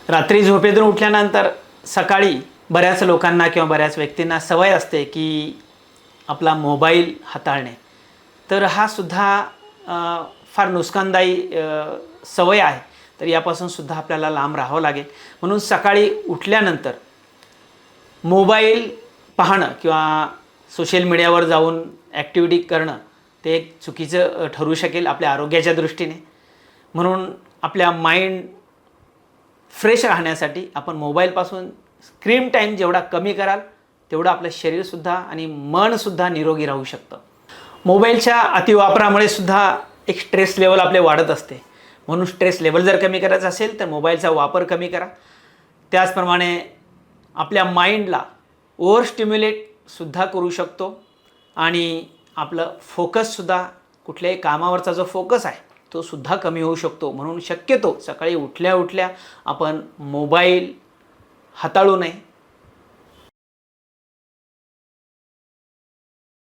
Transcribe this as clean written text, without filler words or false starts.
रात्री झोपेतून उठल्यानंतर सकाळी बऱ्याच लोकांना किंवा बऱ्याच व्यक्तींना सवय असते की आपला मोबाईल हाताळणे. तर हा सुद्धा फार नुकसानदायी सवय आहे. तर यापासून सुद्धा आपल्याला लांब राहावं लागेल. म्हणून सकाळी उठल्यानंतर मोबाईल पाहणं किंवा सोशल मीडियावर जाऊन ॲक्टिव्हिटी करणं ते एक चुकीचं ठरू शकेल आपल्या आरोग्याच्या दृष्टीने. म्हणून आपल्या माइंड फ्रेश राहण्यासाठी आपण मोबाईलपासून स्क्रीन टाईम जेवढा कमी कराल तेवढं आपलं शरीरसुद्धा आणि मनसुद्धा निरोगी राहू शकतं. मोबाईलच्या अतिवापरामुळे सुद्धा एक स्ट्रेस लेवल आपले वाढत असते. म्हणून स्ट्रेस लेवल जर कमी करायचं असेल तर मोबाईलचा वापर कमी करा. त्याचप्रमाणे आपल्या माइंडला ओव्हर स्टिम्युलेटसुद्धा करू शकतो आणि आपलं फोकससुद्धा कुठल्याही कामावरचा जो फोकस आहे तो सुद्धा कमी होऊ शकतो. म्हणून शक्यतो सकाळी उठल्या उठल्या आपण मोबाईल हाताळू नये.